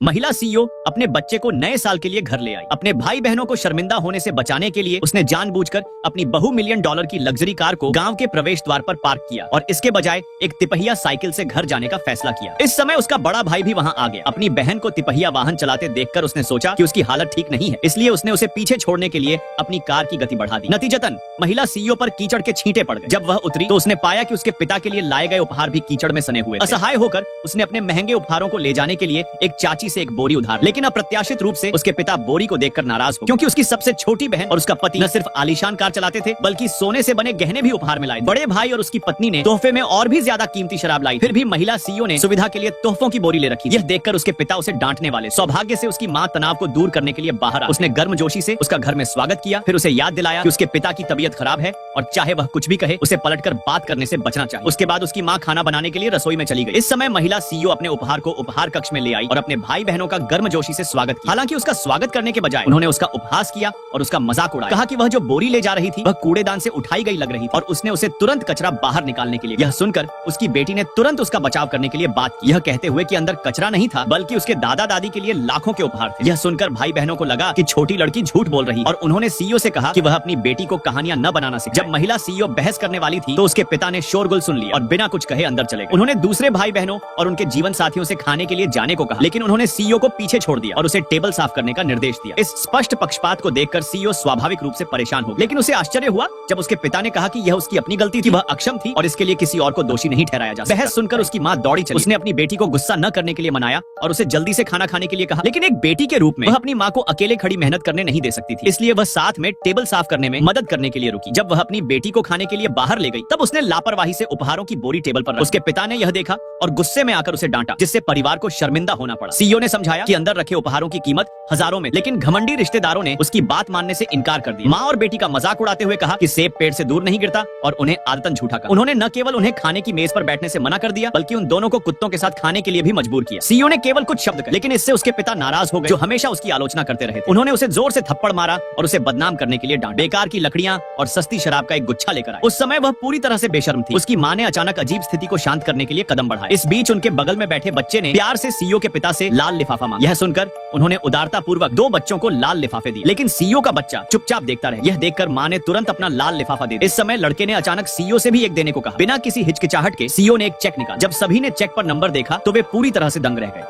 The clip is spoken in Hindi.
महिला सीईओ अपने बच्चे को नए साल के लिए घर ले आई। अपने भाई बहनों को शर्मिंदा होने से बचाने के लिए उसने जानबूझकर अपनी बहु-मिलियन डॉलर की लग्जरी कार को गांव के प्रवेश द्वार पर पार्क किया और इसके बजाय एक तिपहिया साइकिल से घर जाने का फैसला किया। इस समय उसका बड़ा भाई भी वहां आ गया। अपनी बहन को तिपहिया वाहन चलाते देखकर उसने सोचा कि उसकी हालत ठीक नहीं है, इसलिए उसने उसे पीछे छोड़ने के लिए अपनी कार की गति बढ़ा दी। नतीजतन महिला सीईओ पर कीचड़ के छींटे पड़ गए। जब वह उतरी तो उसने पाया कि उसके पिता के लिए लाए गए उपहार भी कीचड़ में सने हुए थे। असहाय होकर उसने अपने महंगे उपहारों को ले जाने के लिए एक चाची से एक बोरी उधार, लेकिन अप्रत्याशित रूप से उसके पिता बोरी को देखकर नाराज हो, क्योंकि उसकी सबसे छोटी बहन और उसका पति न सिर्फ आलीशान कार चलाते थे बल्कि सोने से बने गहने भी उपहार में लाए। बड़े भाई और उसकी पत्नी ने तोहफे में और भी ज्यादा कीमती शराब लाई। फिर भी महिला सीईओ ने सुविधा के लिए तोहफों की बोरी ले रखी। यह देखकर उसके पिता उसे डांटने वाले। सौभाग्य से उसकी माँ तनाव को दूर करने के लिए बाहर आई। उसने गर्मजोशी से उसका घर में स्वागत किया, फिर उसे याद दिलाया कि उसके पिता की तबीयत खराब है और चाहे वह कुछ भी कहे उसे पलटकर बात करने से बचना चाहिए। उसके बाद उसकी माँ खाना बनाने के लिए रसोई में चली गई। इस समय महिला सीईओ अपने उपहार को उपहार कक्ष में ले आई और अपने भाई बहनों का गर्मजोशी से स्वागत किया। हालांकि उसका स्वागत करने के बजाय उन्होंने उसका उपहास किया और उसका मजाक उड़ाया। कहा कि वह जो बोरी ले जा रही थी वह कूड़ेदान से उठाई गई लग रही थी और उसने उसे तुरंत कचरा बाहर निकालने के लिए। यह सुनकर उसकी बेटी ने तुरंत उसका बचाव करने के लिए बात की, यह कहते हुए कि अंदर कचरा नहीं था बल्कि उसके दादा दादी के लिए लाखों के उपहार थे। यह सुनकर भाई बहनों को लगा कि छोटी लड़की झूठ बोल रही और उन्होंने सीईओ से कहा कि वह अपनी बेटी को कहानियां न बनाना सिखाए। जब महिला सीईओ बहस करने वाली थी तो उसके पिता ने शोरगुल सुन लिया और बिना कुछ कहे अंदर चले गए। उन्होंने दूसरे भाई बहनों और उनके जीवन साथियों से खाने के लिए जाने को कहा, लेकिन उन्होंने सीईओ को पीछे छोड़ दिया और उसे टेबल साफ करने का निर्देश दिया। इस स्पष्ट पक्षपात को देखकर सीईओ स्वाभाविक रूप से परेशान हो, लेकिन उसे आश्चर्य हुआ जब उसके पिता ने कहा कि यह उसकी अपनी गलती थी, वह अक्षम थी और इसके लिए किसी और को दोषी नहीं ठहराया जा सकता। बहस सुनकर उसकी माँ दौड़ी चली। उसने अपनी बेटी को गुस्सा न करने के लिए मनाया और उसे जल्दी से खाना खाने के लिए कहा, लेकिन एक बेटी के रूप में वह अपनी माँ को अकेले खड़ी मेहनत करने नहीं दे सकती थी, इसलिए वह साथ में टेबल साफ करने में मदद करने के लिए रुकी। जब वह अपनी बेटी को खाने के लिए बाहर ले गई तब उसने लापरवाही से उपहारों की बोरी टेबल पर रखी। उसके पिता ने यह देखा और गुस्से में आकर उसे डांटा, जिससे परिवार को शर्मिंदा होना पड़ा। सीईओ ने समझाया कि अंदर रखे उपहारों की कीमत हजारों में, लेकिन घमंडी रिश्तेदारों ने उसकी बात मानने से इनकार कर दिया। माँ और बेटी का मजाक उड़ाते हुए कहा कि सेब पेड़ से दूर नहीं गिरता और उन्हें आदतन झूठा कहा। उन्होंने न केवल उन्हें खाने की मेज पर बैठने से मना कर दिया बल्कि उन दोनों को कुत्तों के साथ खाने के लिए भी मजबूर किया। सीईओ ने केवल कुछ शब्द कहे, लेकिन इससे उसके पिता नाराज हो गए, जो हमेशा उसकी आलोचना करते रहे थे। उन्होंने उसे जोर से थप्पड़ मारा और उसे बदनाम करने के लिए डांटा। बेकार की लकड़ियां और सस्ती शराब का एक गुच्छा लेकर आए। उस समय वह पूरी तरह से बेशर्म थी। उसकी माँ ने अचानक अजीब स्थिति को शांत करने के लिए कदम बढ़ाए। इस बीच उनके बगल में बैठे बच्चे ने प्यार से सीईओ के पिता से लाल लिफाफा मांगा। यह सुनकर उन्होंने उदारता पूर्वक 2 बच्चों को लाल लिफाफे दिए, लेकिन सीईओ का बच्चा चुपचाप देखता रहा। यह देखकर माँ ने तुरंत अपना लाल लिफाफा दे दिया। इस समय लड़के ने अचानक सीईओ से भी एक देने को कहा। बिना किसी हिचकिचाहट के सीईओ ने एक चेक निकाला। जब सभी ने चेक पर नंबर देखा तो वे पूरी तरह से दंग रह गए।